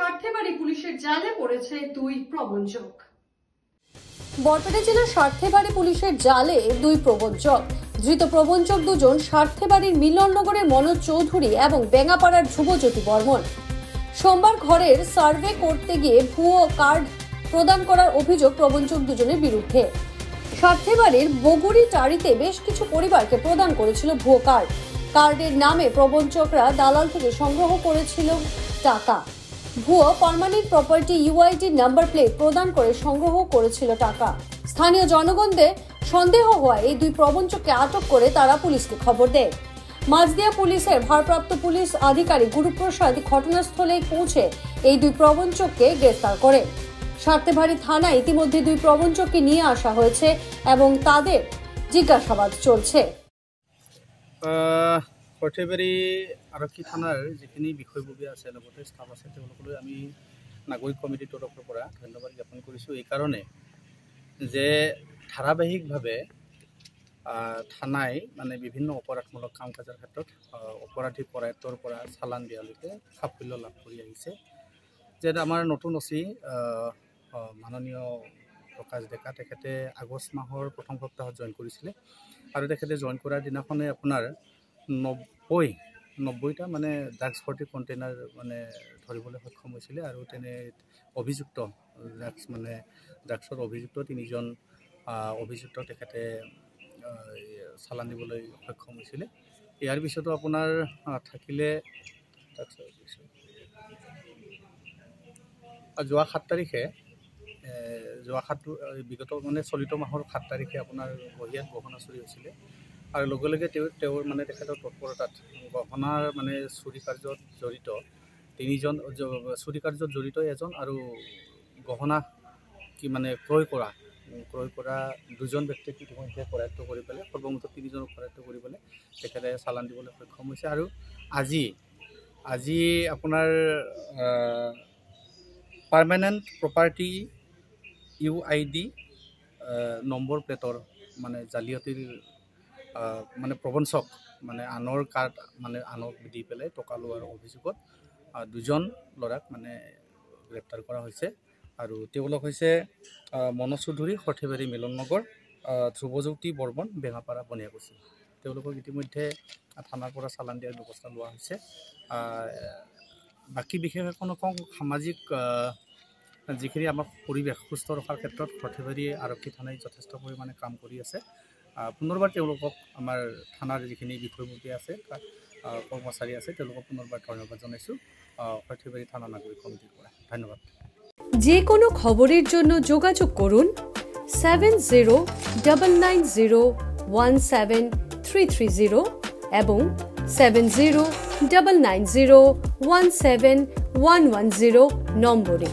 সার্থেবাড়ি পুলিশের জালে পড়েছে দুই প্রবঞ্চক। বরপেটা জেলার সার্থেবাড়ি পুলিশের জালে দুই প্রবঞ্চক। ধৃত প্রবঞ্চক দুজন সার্থেবাড়ির মিলননগরের মনোজ চৌধুরী এবং বেঙ্গাপাড়ার ধ্রুবজ্যোতি বর্মন। সোমবার ঘরের সার্ভে করতে গিয়ে ভুয়ো কার্ড প্রদান করার অভিযোগ প্রবঞ্চক দুজনের বিরুদ্ধে। সার্থেবাড়ির বগুড়ি টাড়িতে বেশ কিছু পরিবারকে প্রদান করেছিল ভুয়ো কার্ড। কার্ডের নামে প্রবঞ্চকরা দালাল থেকে সংগ্রহ করেছিল টাকা। ভুয়ো permanent property UID number plate প্রদান করে সংগ্রহ করেছিল টাকা। স্থানীয় জনগণদের সন্দেহ হওয়ায় এই দুই প্রবঞ্চককে আটক করে তারা পুলিশকে খবর দেয়। মাঝদিয়া পুলিশের ভারপ্রাপ্ত পুলিশ আধিকারিক গুরুপ্রসাদ ঘটনাস্থলে পৌঁছে এই দুই প্রবঞ্চককে গ্রেফতার করে। সার্থেবাড়ি থানায় ইতিমধ্যে দুই প্রবঞ্চককে নিয়ে আসা হয়েছে এবং তাদের জিজ্ঞাসাবাদ চলছে। সৰ্থেবাৰী আৰক্ষী থানাৰ যিখিনি বিষয়ববীয়া আছে লগতে ষ্টাফ আছে তেওঁলোকলৈ আমি নাগৰিক কমিটিৰ তৰফৰ পৰা ধন্যবাদ জ্ঞাপন কৰিছোঁ এই কাৰণে যে ধাৰাবাহিকভাৱে থানাই মানে বিভিন্ন অপৰাধমূলক কাম কাজৰ ক্ষেত্ৰত অপৰাধী পৰায়ত্তৰ পৰা চালান দিয়ালৈকে সাফল্য লাভ কৰি আহিছে। যে আমাৰ নতুন অচি মাননীয় প্ৰকাশ ডেকা তেখেতে আগষ্ট মাহৰ প্ৰথম সপ্তাহত জইন কৰিছিলে আৰু তেখেতে জইন কৰাৰ দিনাখনে আপোনাৰ 90টা মানে ড্ৰাগছ ভৰ্তি কণ্টেইনাৰ মানে ধৰিবলৈ সক্ষম হৈছিলে আৰু তেনে অভিযুক্ত ড্ৰাগছৰ অভিযুক্ত 3জন অভিযুক্ত তেখেতে চালান দিবলৈ সক্ষম হৈছিলে। ইয়াৰ পিছতো আপোনাৰ থাকিলে যোৱা 7 তাৰিখে বিগত মানে চলিত মাহৰ 7 তাৰিখে আপোনাৰ বহিয়াত গহনা চুৰি হৈছিলে আৰু লগে লগে তেওঁৰ মানে তেখেতৰ তৎপৰতাত গহনাৰ মানে চুৰি কাৰ্যত জড়িত 3জন চুৰি কাৰ্যত জড়িত এজন আৰু গহনা কি মানে ক্ৰয় কৰা 2জন ব্যক্তিক ইতিমধ্যে কৰায়ত্ব কৰি পেলাই সৰ্বমুঠ 3জনক কৰায়ত্ব কৰি পেলাই তেখেতে চালান দিবলৈ সক্ষম হৈছে। আৰু আজি আপোনাৰ পাৰ্মানেণ্ট প্ৰপাৰ্টি ইউআইডি নম্বৰ প্লেটৰ মানে জালিয়াতিৰ মানে প্ৰবঞ্চক মানে আনৰ কাৰ্ড মানে আনক দি পেলাই টকা লোৱাৰ অভিযোগত 2জন ল'ৰাক মানে গ্ৰেপ্তাৰ কৰা হৈছে আৰু তেওঁলোক হৈছে মনোজ চৌধুৰী সৰ্থেবাৰী মিলননগৰ, ধ্ৰুবজ্যোতি বৰ্মন বেঙাপাৰা বনিয়াকুছি। তেওঁলোকক ইতিমধ্যে থানাৰ পৰা চালান দিয়াৰ ব্যৱস্থা লোৱা হৈছে। বাকী বিশেষকৈ কোনো সামাজিক যিখিনি আমাৰ পৰিৱেশ সুস্থ ৰখাৰ ক্ষেত্ৰত সৰ্থেবাৰী আৰক্ষী থানাই যথেষ্ট পৰিমাণে কাম কৰি আছে। পুনৰবাৰ তেওঁলোকক আমাৰ থানাৰ যিখিনি বিষয়ববী আছে কৰ্মচাৰী আছে তেওঁলোকক পুনৰবাৰ ধন্যবাদ জনাইছোঁ সৰ্থেবাৰী থানা নাগৰিক কমিটিৰ পৰা। ধন্যবাদ। যে কোনো খবৰেৰ জন্য যোগাযোগ কৰুন 7099017330 এবং 7099017110 নম্বৰে।